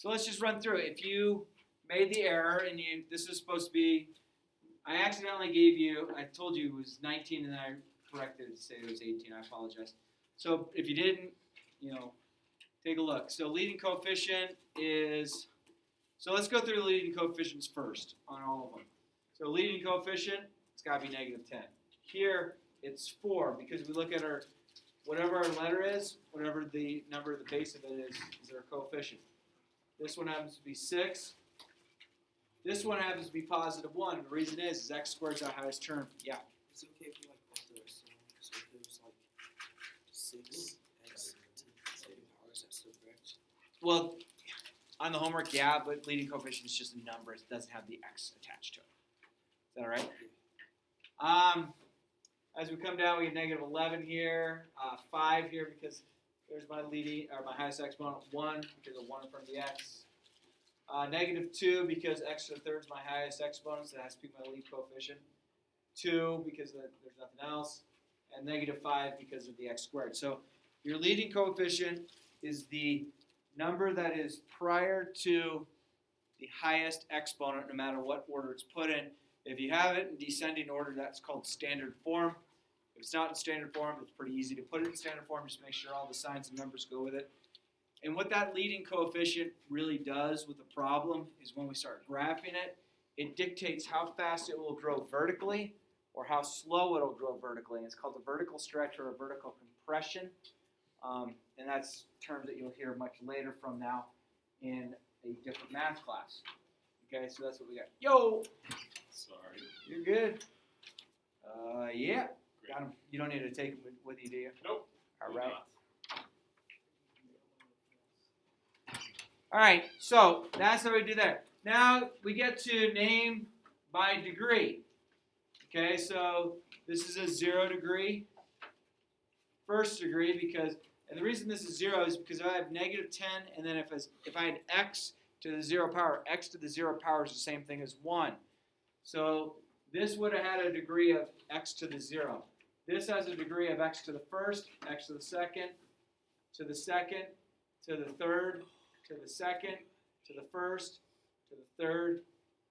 So let's just run through it. If you made the error and this is supposed to be, I accidentally gave you, I told you it was 19 and then I corrected it to say it was 18. I apologize. So if you didn't, take a look. So leading coefficient is, so let's go through the leading coefficients first on all of them. So leading coefficient, it's got to be negative 10. Here, it's 4 because we look at our, whatever our letter is, whatever the number of the base of it is our coefficient. This one happens to be 6. This one happens to be positive 1. The reason is x squared is our highest term. Yeah. Is it okay if you both of us? So if it was 6x powers, that's so correct? Well, on the homework, yeah, but leading coefficient is just a number. It doesn't have the x attached to it. Is that all right? As we come down, we get negative 11 here, 5 here because there's my leading or my highest exponent, 1 because of 1 in front of the x. Negative 2 because x to the third is my highest exponent, so that has to be my lead coefficient. 2 because there's nothing else, and negative 5 because of the x squared. So your leading coefficient is the number that is prior to the highest exponent, no matter what order it's put in. If you have it in descending order, that's called standard form. If it's not in standard form, it's pretty easy to put it in standard form. Just make sure all the signs and numbers go with it. And what that leading coefficient really does with the problem is when we start graphing it, it dictates how fast it will grow vertically or how slow it will grow vertically. And it's called a vertical stretch or a vertical compression. And that's terms that you'll hear much later from now in a different math class. Okay, so that's what we got. Yo! Sorry. You're good. Yeah. Got him. You don't need to take them with you, do you? Nope. All right. All right, so that's how we do that. Now we get to name by degree. Okay, so this is a 0 degree, first degree, because, and the reason this is 0 is because I have negative 10, and then if I had x to the 0 power, x to the 0 power is the same thing as 1. So this would have had a degree of x to the 0. This has a degree of x to the first, x to the second, to the second, to the third, to the second, to the first, to the third,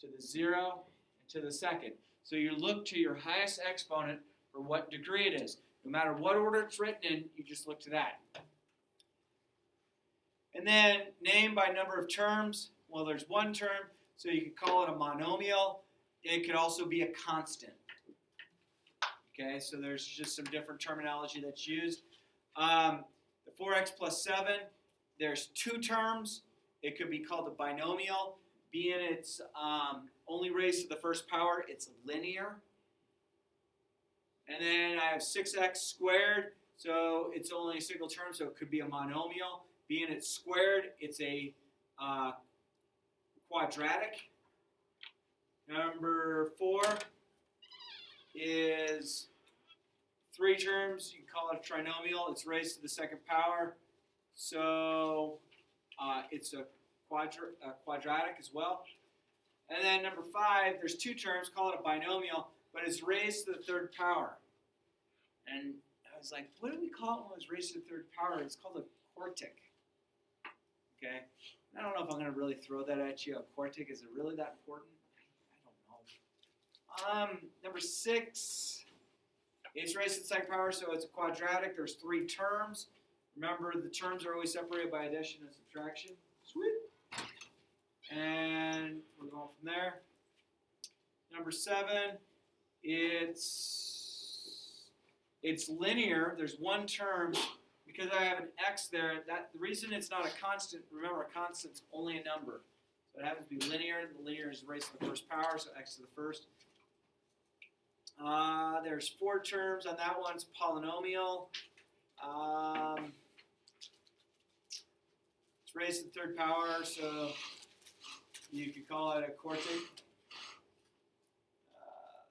to the 0, and to the second. So you look to your highest exponent for what degree it is. No matter what order it's written in, you just look to that. And then name by number of terms. Well, there's one term, so you could call it a monomial. It could also be a constant. Okay, so there's just some different terminology that's used. The 4x plus 7, there's 2 terms. It could be called a binomial. Being it's only raised to the first power, it's linear. And then I have 6x squared, so it's only a single term, so it could be a monomial. Being it's squared, it's a quadratic. Number 4 is 3 terms. You can call it a trinomial. It's raised to the second power, so it's a quadratic as well. And then number 5, there's 2 terms. Call it a binomial, but it's raised to the third power. And I was like, what do we call it when it's raised to the third power? It's called a quartic. Okay? I don't know if I'm going to really throw that at you. A quartic, is it really that important? I don't know. Number 6, it's raised to the second power, so it's a quadratic. There's 3 terms. Remember, the terms are always separated by addition and subtraction. Sweet. And we're going from there. Number 7, it's linear. There's 1 term. Because I have an x there, the reason it's not a constant, remember a constant's only a number. So it happens to be linear. The linear is raised to the first power, so x to the first. There's 4 terms on that one. It's polynomial. It's raised to the third power, so you could call it a quartic.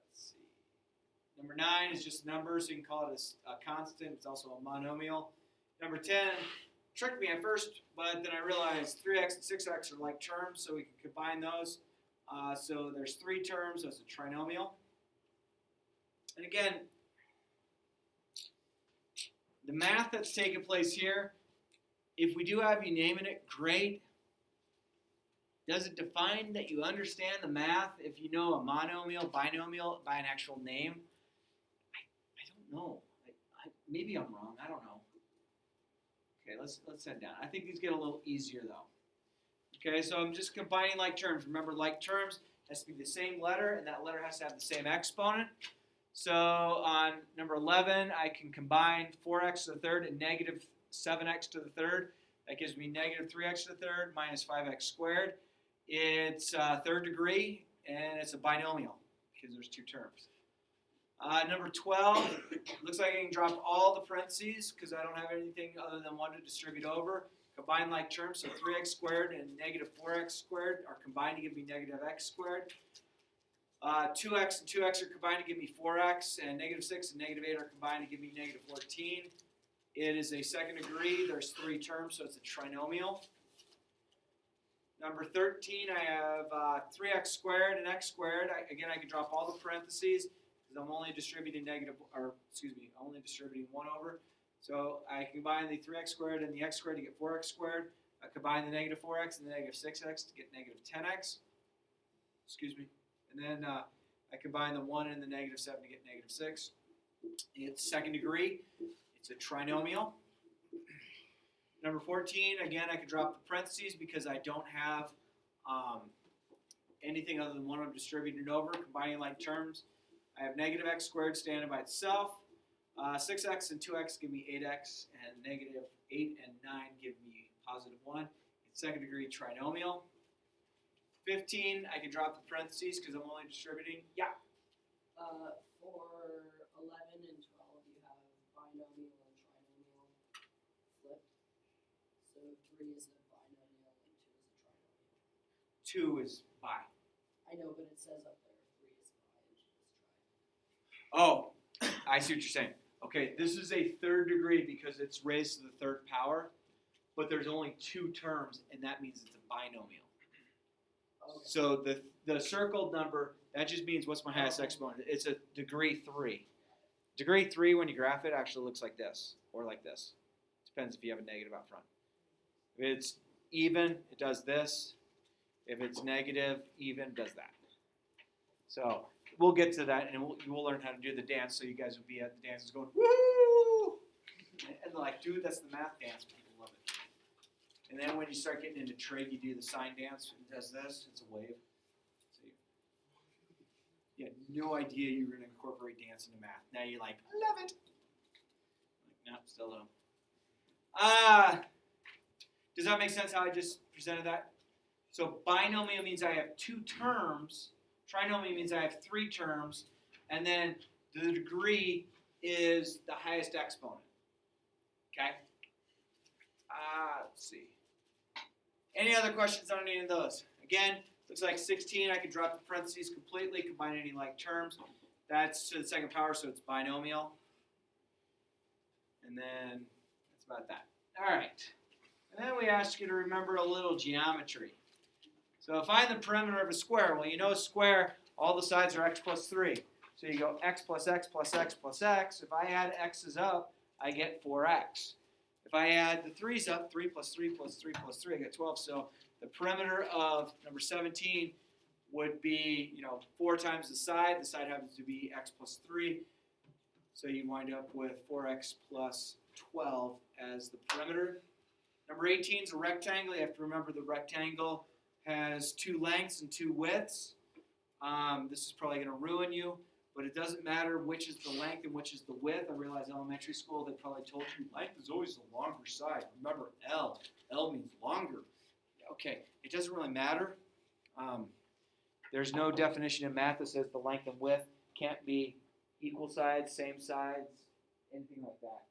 Let's see. Number 9 is just numbers, so you can call it a constant. It's also a monomial. Number 10 tricked me at first, but then I realized 3x and 6x are like terms, so we can combine those. So there's 3 terms as a trinomial. And again, the math that's taking place here, if we do have you naming it, great. Does it define that you understand the math if you know a monomial, binomial by an actual name? I don't know. Maybe I'm wrong. I don't know. Okay, let's head down. I think these get a little easier though. Okay, so I'm just combining like terms. Remember, like terms has to be the same letter, and that letter has to have the same exponent. So on number 11, I can combine 4x to the third and negative 7x to the third. That gives me negative 3x to the third minus 5x squared. It's third degree, and it's a binomial because there's two terms. Number 12, looks like I can drop all the parentheses because I don't have anything other than 1 to distribute over. Combine like terms, so 3x squared and negative 4x squared are combined to give me negative x squared. 2x and 2x are combined to give me 4x, and negative 6 and negative 8 are combined to give me negative 14. It is a second degree. There's 3 terms, so it's a trinomial. Number 13, I have 3x squared and x squared. Again, I can drop all the parentheses because I'm only distributing only distributing 1 over. So I combine the 3x squared and the x squared to get 4x squared. I combine the negative 4x and the negative 6x to get negative 10x. And then I combine the 1 and the negative 7 to get negative 6. It's second degree. It's a trinomial. Number 14, again, I can drop the parentheses because I don't have anything other than 1 I'm distributing over, combining like terms. I have negative x squared standing by itself. 6x and 2x give me 8x, and negative 8 and 9 give me positive 1. It's second degree trinomial. 15, I can drop the parentheses because I'm only distributing. Yeah. For 11 and 12, you have binomial and trinomial flipped. So 3 is a binomial and 2 is a trinomial. 2 is bi. I know, but it says up there 3 is bi and 2 is tri. Oh, I see what you're saying. Okay, this is a third degree because it's raised to the third power, but there's only 2 terms, and that means it's a binomial. Okay. So the circled number, that just means what's my highest exponent. It's a degree 3. Degree 3, when you graph it, actually looks like this, or like this. Depends if you have a negative out front. If it's even, it does this. If it's negative, even does that. So we'll get to that, and we'll learn how to do the dance, so you guys will be at the dances going, woo! And they're like, dude, that's the math dance. People love it. And then when you start getting into trig, you do the sign dance. It does this. It's a wave. So you had no idea you were going to incorporate dance into math. Now you're like, I love it. Like, no, still don't. Does that make sense how I just presented that? So binomial means I have 2 terms. Trinomial means I have 3 terms. And then the degree is the highest exponent. Okay? Let's see. Any other questions on any of those? Again, looks like 16. I can drop the parentheses completely, combine any like terms. That's to the second power, so it's binomial. And then that's about that. All right. And then we ask you to remember a little geometry. So find the perimeter of a square. Well, you know a square, all the sides are x plus 3. So you go x plus x plus x plus x. If I add x's up, I get 4x. If I add the 3's up, 3 plus 3 plus 3 plus 3, I get 12. So the perimeter of number 17 would be, 4 times the side. The side happens to be x plus 3. So you wind up with 4x plus 12 as the perimeter. Number 18 is a rectangle. You have to remember the rectangle has 2 lengths and 2 widths. This is probably going to ruin you, but it doesn't matter which is the length and which is the width. I realize elementary school, they probably told you length is always the longer side. Remember L. L means longer. Okay, it doesn't really matter. There's no definition in math that says the length and width can't be equal sides, same sides, anything like that.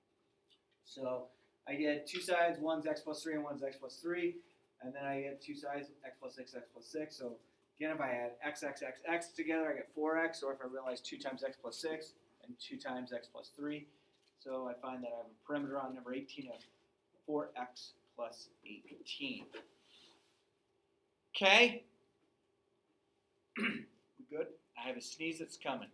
So I get 2 sides, one's x plus 3 and one's x plus 3. And then I get 2 sides, x plus 6, x plus 6. So again, if I add x, x, x, x together, I get 4x. Or if I realize 2 times x plus 6 and 2 times x plus 3. So I find that I have a perimeter on number 18 of 4x plus 18. Okay? We good? I have a sneeze that's coming.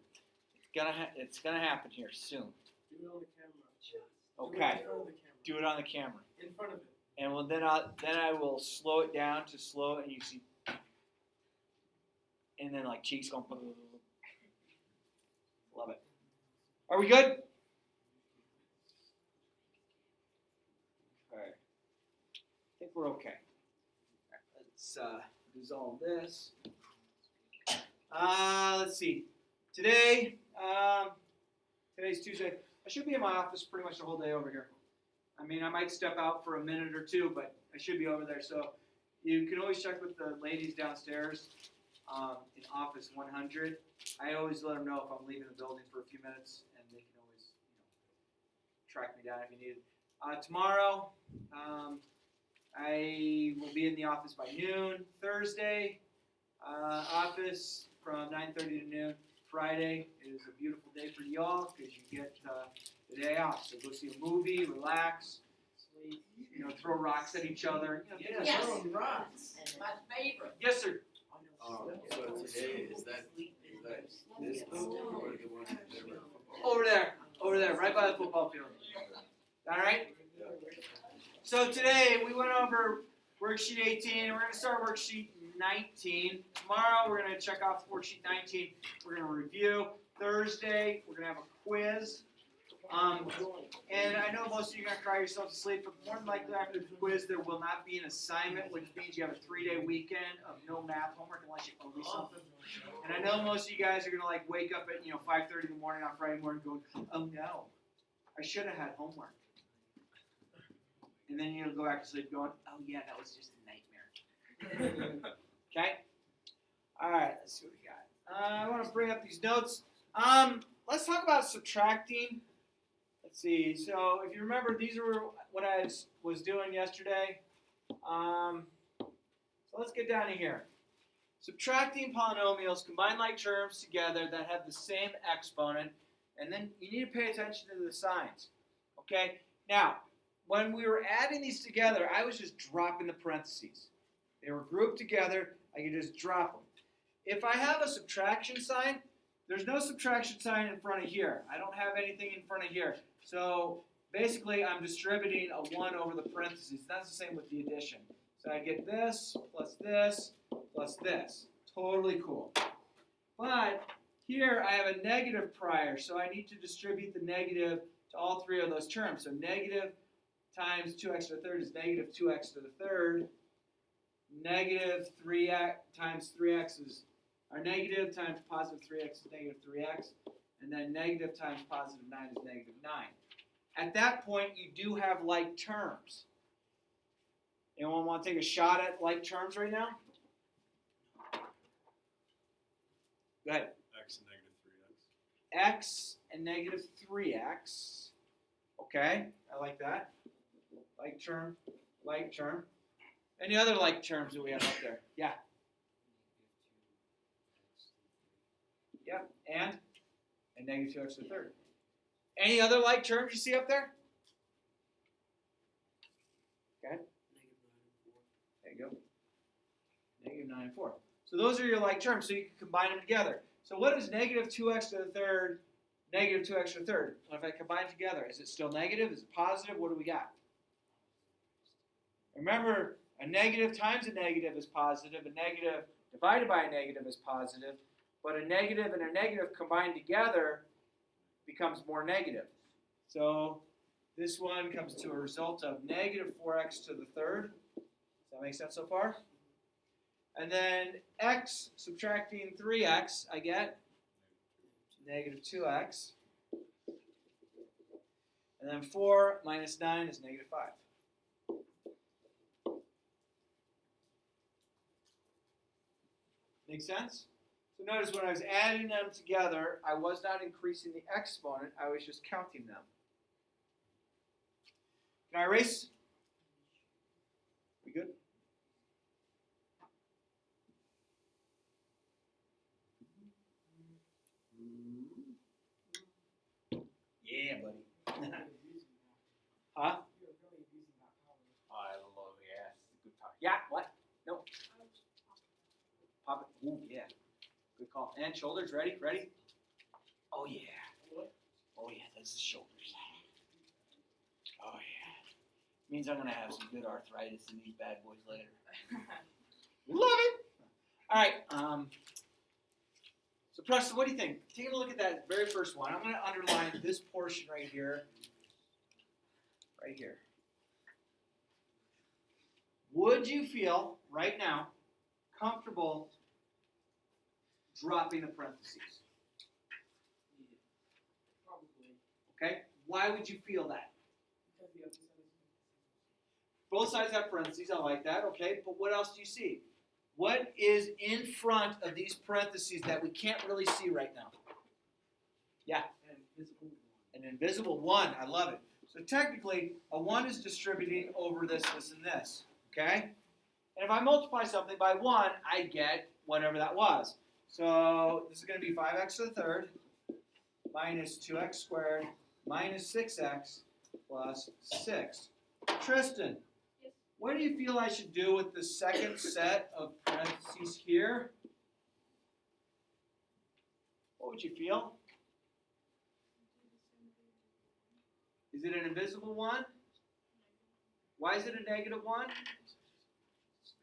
It's gonna happen here soon. Do it on the camera. Okay. Do it in front of the camera. Do it on the camera. In front of it. And then I will slow it down to slow, and you see and then like cheeks going. Love it. Are we good? All right. I think we're okay. All right, let's dissolve this. Let's see. Today, today's Tuesday. I should be in my office pretty much the whole day over here. I mean, I might step out for a minute or two, but I should be over there. So you can always check with the ladies downstairs in office 100. I always let them know if I'm leaving the building for a few minutes, and they can always track me down if you need it. Tomorrow, I will be in the office by noon. Thursday, office from 9:30 to noon. Friday is a beautiful day for y'all because you get the day off. So go see a movie, relax, throw rocks at each other. Yes. Rocks. My favorite. Yes, sir. So today is that this building or the one Over there, right by the football field. All right. So today we went over worksheet 18, and we're going to start worksheet 19. Tomorrow we're going to check off worksheet 19. We're going to review. Thursday we're going to have a quiz. And I know most of you are going to cry yourself to sleep, but more than likely after the quiz there will not be an assignment, which means you have a 3-day weekend of no math homework unless you owe me something. And I know most of you guys are going to wake up at 5:30 in the morning on Friday morning going, oh no, I should have had homework. And then you'll go back to sleep going, oh yeah, that was just a nightmare. Okay? All right, let's see what we got. I want to bring up these notes. Let's talk about subtracting. Let's see. So if you remember, these are what I was doing yesterday. So let's get down to here. Subtracting polynomials, combine like terms together that have the same exponent, and then you need to pay attention to the signs. Okay? Now, when we were adding these together, I was just dropping the parentheses. They were grouped together. I could just drop them. If I have a subtraction sign, there's no subtraction sign in front of here. I don't have anything in front of here. So basically, I'm distributing a 1 over the parentheses. That's the same with the addition. So I get this plus this plus this. Totally cool. But here I have a negative prior, so I need to distribute the negative to all three of those terms. So negative times 2x to the third is negative 2x to the third. Negative 3x times 3x is, or negative times positive 3x is negative 3x. And then negative times positive 9 is negative 9. At that point, you do have like terms. Anyone want to take a shot at like terms right now? Go ahead. X and negative 3x. X and negative 3x. Okay, I like that. Like term, like term. Any other like terms that we have up there? Yeah. Yep, and negative 2x to the third. Any other like terms you see up there? Okay. There you go. Negative 9 and 4. So those are your like terms, so you can combine them together. So what is negative 2x to the third, negative 2x to the third? Well, if I combine together, is it still negative? Is it positive? What do we got? Remember, a negative times a negative is positive. A negative divided by a negative is positive. But a negative and a negative combined together becomes more negative. So this one comes to a result of negative 4x to the third. Does that make sense so far? And then x subtracting 3x, I get negative 2x. And then 4 minus 9 is negative 5. Make sense? So notice when I was adding them together, I was not increasing the exponent, I was just counting them. Can I erase? We good? Yeah, buddy. Huh? I don't know, yeah. Good talk. Yeah, what? No. Pop it. Ooh, yeah. Good call. And shoulders, ready? Ready? Oh, yeah. Oh, yeah, this is shoulders. Oh, yeah. Means I'm going to have some good arthritis in these bad boys later. Love it. All right. So Preston, what do you think? Take a look at that very first one. I'm going to underline this portion right here. Right here. Would you feel, right now, comfortable dropping the parentheses? Probably. Okay? Why would you feel that? Because the other side is Both sides have parentheses. I like that. Okay, but what else do you see? What is in front of these parentheses that we can't really see right now? Yeah. an invisible one. An invisible 1. I love it. So technically, a 1 is distributing over this, this, and this. Okay? And if I multiply something by 1, I get whatever that was. So this is going to be 5x to the third minus 2x squared minus 6x plus 6. Tristan, what do you feel I should do with the second set of parentheses here? What would you feel? Is it an invisible 1? Why is it a negative 1?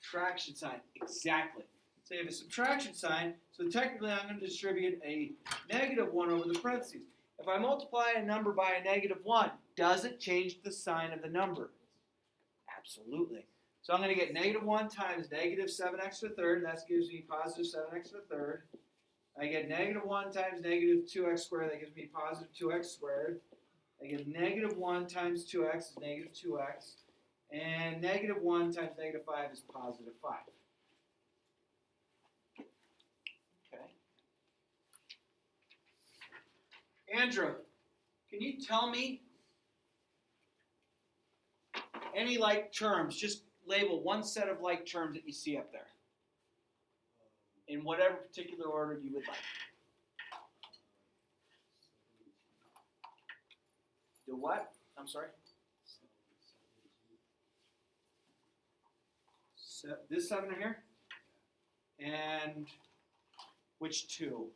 Subtraction sign. Exactly. So you have a subtraction sign, so technically I'm going to distribute a negative 1 over the parentheses. If I multiply a number by a negative 1, does it change the sign of the number? Absolutely. So I'm going to get negative 1 times negative 7x to the third. That gives me positive 7x to the third. I get negative 1 times negative 2x squared. That gives me positive 2x squared. I get negative 1 times 2x is negative 2x. And negative 1 times negative 5 is positive 5. Okay. Andrew, can you tell me any like terms? Just label one set of like terms that you see up there in whatever particular order you would like. The what? I'm sorry? So this 7 right here? And which 2?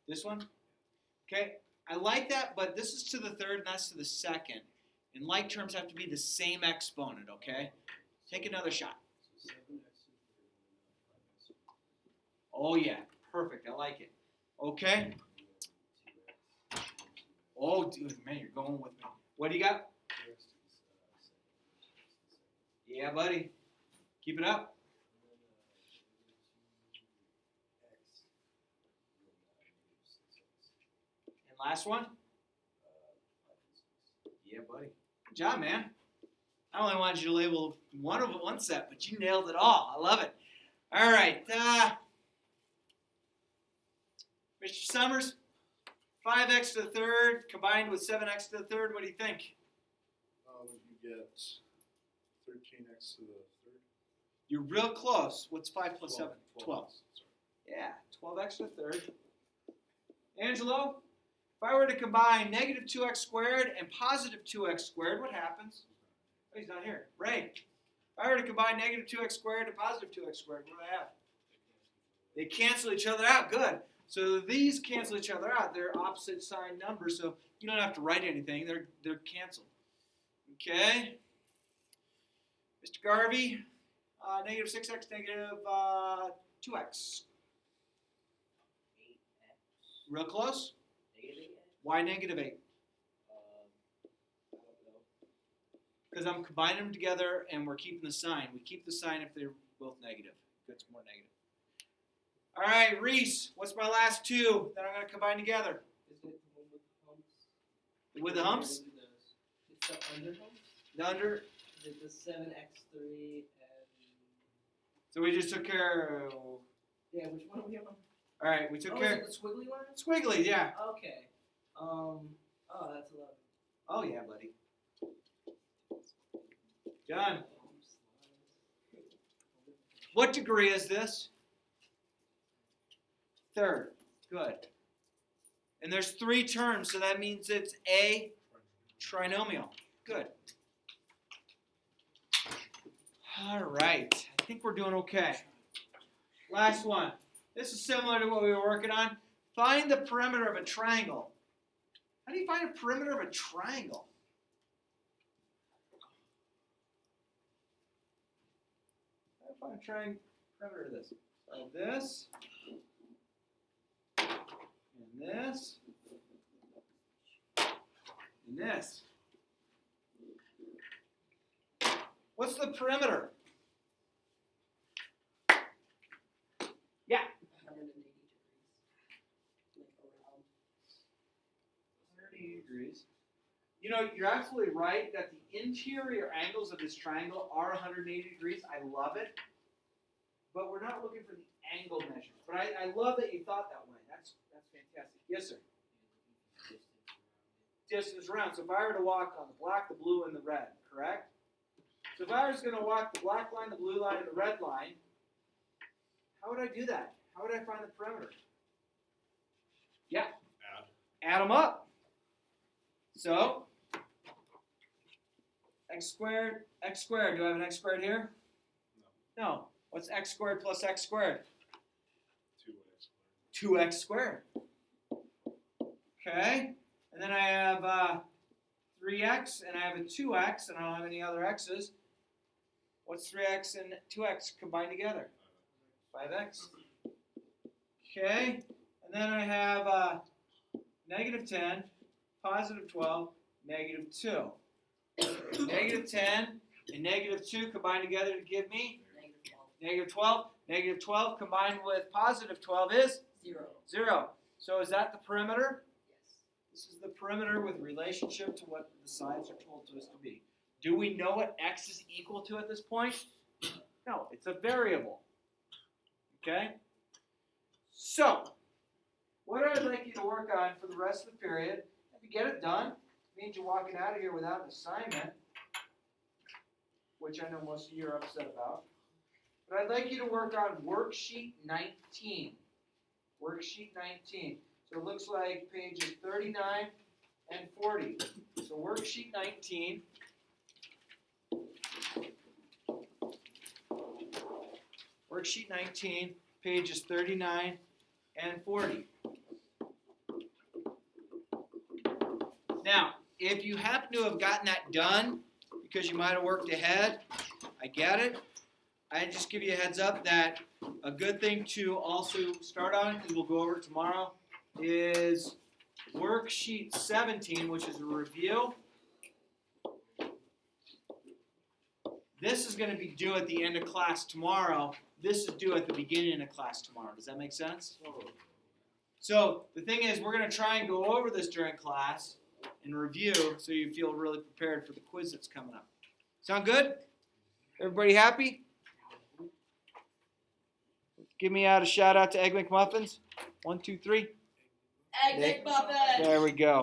This one? Okay, I like that, but this is to the third and that's to the second. And like terms have to be the same exponent, okay? Take another shot. Oh yeah, perfect, I like it. Okay? Oh, dude, man, you're going with me. What do you got? Yeah, buddy. Keep it up. And last one? Yeah, buddy. Good job, man. I only wanted you to label one set, but you nailed it all. I love it. All right. Mr. Summers, 5x to the third combined with 7x to the third. What do you think? You get 13x to the third. You're real close. What's 5 plus 7? 12. Sorry. Yeah, 12x to the third. Angelo, if I were to combine negative 2x squared and positive 2x squared, what happens? Oh, he's not here. Ray, if I were to combine negative 2x squared and positive 2x squared, what do I have? They cancel each other out. Good. So these cancel each other out. They're opposite sign numbers, so you don't have to write anything. They're canceled. Okay. Mr. Garvey, negative 6x, negative 2x. 8x. Real close? Negative 8x? Why negative 8? I don't know. Because I'm combining them together and we're keeping the sign. We keep the sign if they're both negative. It's more negative. All right, Reese, what's my last 2 that I'm going to combine together? Isn't it the one with the humps? With the humps? It's the under humps? The under? Is it the 7x3 and... So we just took care of... Yeah, which one are we on? All right, we took care... Is it the squiggly line? Squiggly, yeah. Okay. Oh, that's 11. Oh, yeah, buddy. Done. What degree is this? Third. Good. And there's 3 terms, so that means it's a trinomial. Good. All right. I think we're doing okay. Last one. This is similar to what we were working on. Find the perimeter of a triangle. How do you find a perimeter of a triangle? How do I find a perimeter of this? So this and this, and this. What's the perimeter? Yeah. 180 degrees. Like around. 180 degrees. You know, you're absolutely right that the interior angles of this triangle are 180 degrees. I love it. But we're not looking for the angle measure. But I love that you thought that way. That's fantastic. Yes, sir. Distance around. So if I were to walk on the black, the blue, and the red, correct? So if I was going to walk the black line, the blue line, and the red line, how would I do that? How would I find the perimeter? Yeah. Add them up. So, x squared. Do I have an x squared here? No. What's x squared plus x squared? 2x squared. Okay. And then I have 3x, and I have a 2x, and I don't have any other x's. What's 3x and 2x combined together? 5x. Okay. And then I have negative 10, positive 12, negative 2. Negative 10 and negative 2 combined together to give me? Negative 12. Negative 12 combined with positive 12 is? 0. 0. So is that the perimeter? Yes. This is the perimeter with relationship to what the sides are told to us to be. Do we know what x is equal to at this point? No, it's a variable. Okay? So, what I'd like you to work on for the rest of the period, if you get it done, it means you're walking out of here without an assignment, which I know most of you are upset about. But I'd like you to work on worksheet 19. Worksheet 19. So it looks like pages 39 and 40. So worksheet 19. Worksheet 19, pages 39 and 40. Now, if you happen to have gotten that done because you might have worked ahead, I get it. I just give you a heads up that a good thing to also start on, and we'll go over it tomorrow, is worksheet 17, which is a review. This is going to be due at the end of class tomorrow. This is due at the beginning of class tomorrow. Does that make sense? So the thing is, we're going to try and go over this during class and review so you feel really prepared for the quiz that's coming up. Sound good? Everybody happy? Give me out a shout out to Egg McMuffins. 1, 2, 3. Egg McMuffin! There we go.